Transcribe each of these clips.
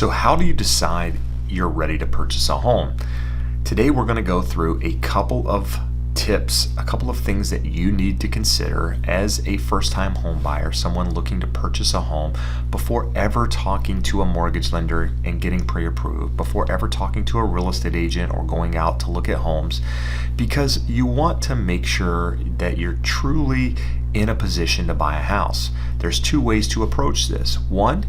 So how do you decide you're ready to purchase a home? Today we're going to go through a couple of tips, a couple of things that you need to consider as a first-time home buyer, someone looking to purchase a home, before ever talking to a mortgage lender and getting pre-approved, before ever talking to a real estate agent or going out to look at homes, because you want to make sure that you're truly in a position to buy a house. There's two ways to approach this. One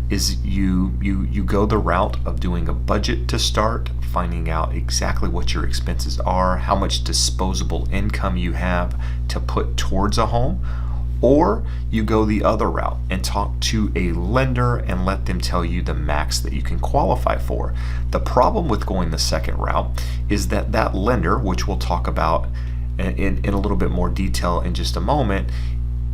is you go the route of doing a budget to start, finding out exactly what your expenses are, how much disposable income you have to put towards a home, or you go the other route and talk to a lender and let them tell you the max that you can qualify for. The problem with going the second route is that that lender, which we'll talk about in a little bit more detail in just a moment,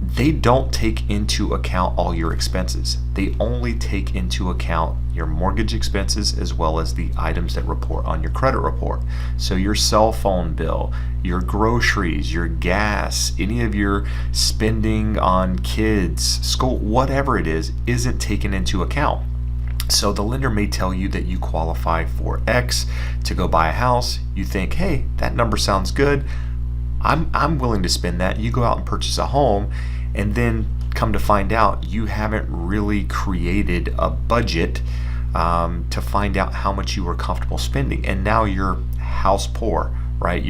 they don't take into account all your expenses. They only take into account your mortgage expenses as well as the items that report on your credit report. So your cell phone bill, your groceries, your gas, any of your spending on kids, school, whatever it is, isn't taken into account. So the lender may tell you that you qualify for X to go buy a house. You think, hey, that number sounds good. I'm willing to spend that. You go out and purchase a home, and then come to find out you haven't really created a budget to find out how much you were comfortable spending, and now you're house poor, right?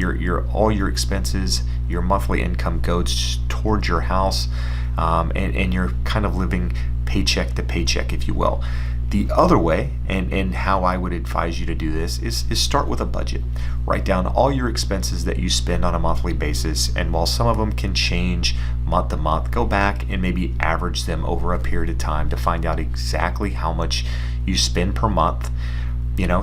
All your expenses, your monthly income goes towards your house, and you're kind of living paycheck to paycheck, if you will. The other way, and how I would advise you to do this, is start with a budget. Write down all your expenses that you spend on a monthly basis, and while some of them can change month to month, go back and maybe average them over a period of time to find out exactly how much you spend per month.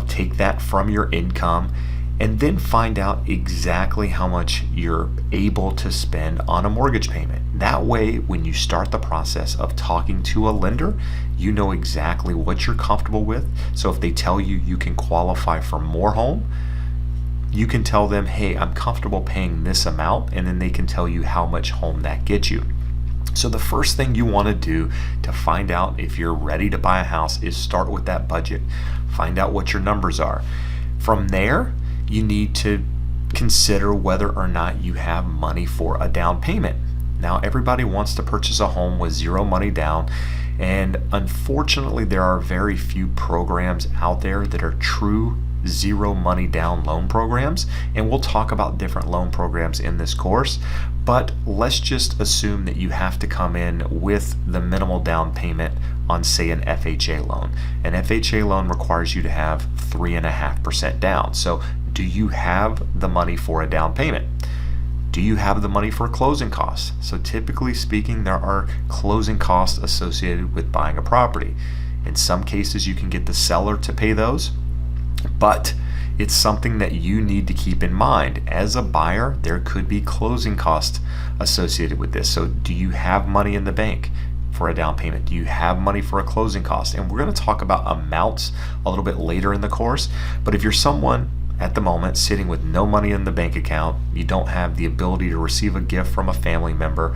Take that from your income, and then find out exactly how much you're able to spend on a mortgage payment. That way, when you start the process of talking to a lender, you know exactly what you're comfortable with. So if they tell you you can qualify for more home, you can tell them, hey, I'm comfortable paying this amount, and then they can tell you how much home that gets you. So the first thing you want to do to find out if you're ready to buy a house is start with that budget. Find out what your numbers are. From there, you need to consider whether or not you have money for a down payment. Now, everybody wants to purchase a home with zero money down, and unfortunately there are very few programs out there that are true zero money down loan programs, and we'll talk about different loan programs in this course, but let's just assume that you have to come in with the minimal down payment on, say, an FHA loan. An FHA loan requires you to have 3.5% down. So do you have the money for a down payment? Do you have the money for closing costs? So typically speaking, there are closing costs associated with buying a property. In some cases, you can get the seller to pay those, but it's something that you need to keep in mind. As a buyer, there could be closing costs associated with this. So do you have money in the bank for a down payment? Do you have money for a closing cost? And we're going to talk about amounts a little bit later in the course, but if you're someone at the moment sitting with no money in the bank account, you don't have the ability to receive a gift from a family member,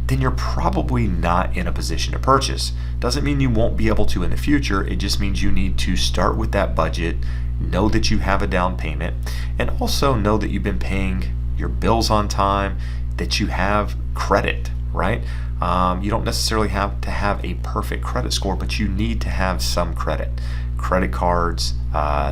then you're probably not in a position to purchase. Doesn't mean you won't be able to in the future. It just means you need to start with that budget, know that you have a down payment, and also know that you've been paying your bills on time, that you have credit, right? You don't necessarily have to have a perfect credit score, but you need to have some credit. Credit cards,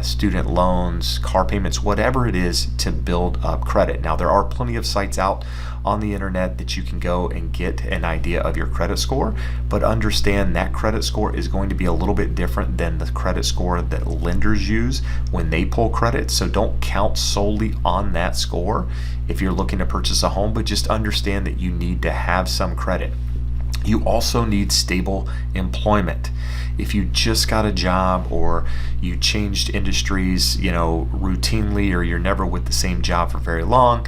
student loans, car payments, whatever it is to build up credit. Now, there are plenty of sites out on the internet that you can go and get an idea of your credit score, but understand that credit score is going to be a little bit different than the credit score that lenders use when they pull credit. So don't count solely on that score if you're looking to purchase a home, but just understand that you need to have some credit. You also need stable employment. If you just got a job, or you changed industries, routinely, or you're never with the same job for very long,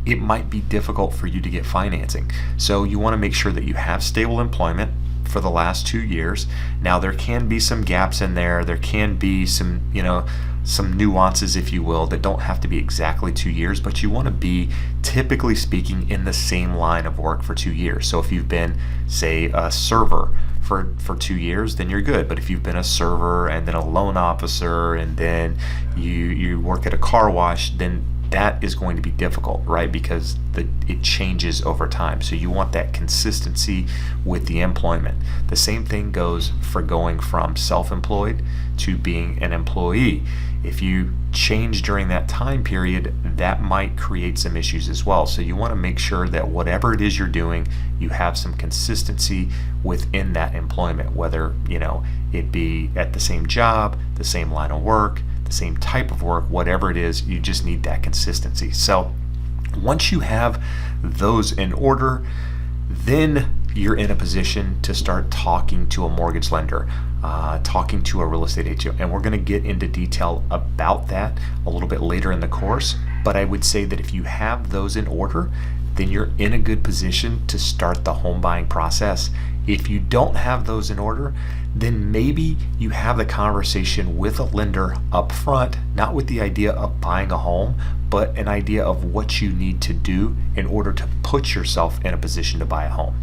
it might be difficult for you to get financing. So you want to make sure that you have stable employment for the last 2 years. Now, there can be some gaps in there. There can be some nuances, if you will, that don't have to be exactly 2 years, but you want to be, typically speaking, in the same line of work for 2 years. So if you've been, say, a server for 2 years, then you're good. But if you've been a server and then a loan officer and then you work at a car wash, then that is going to be difficult, right? Because it changes over time. So you want that consistency with the employment. The same thing goes for going from self-employed to being an employee. If you change during that time period, that might create some issues as well. So you want to make sure that whatever it is you're doing, you have some consistency within that employment, whether it be at the same job, the same line of work, the same type of work, whatever it is, you just need that consistency. So once you have those in order, then you're in a position to start talking to a mortgage lender, talking to a real estate agent. And we're going to get into detail about that a little bit later in the course. But I would say that if you have those in order, then you're in a good position to start the home buying process. If you don't have those in order, then maybe you have the conversation with a lender up front, not with the idea of buying a home, but an idea of what you need to do in order to put yourself in a position to buy a home.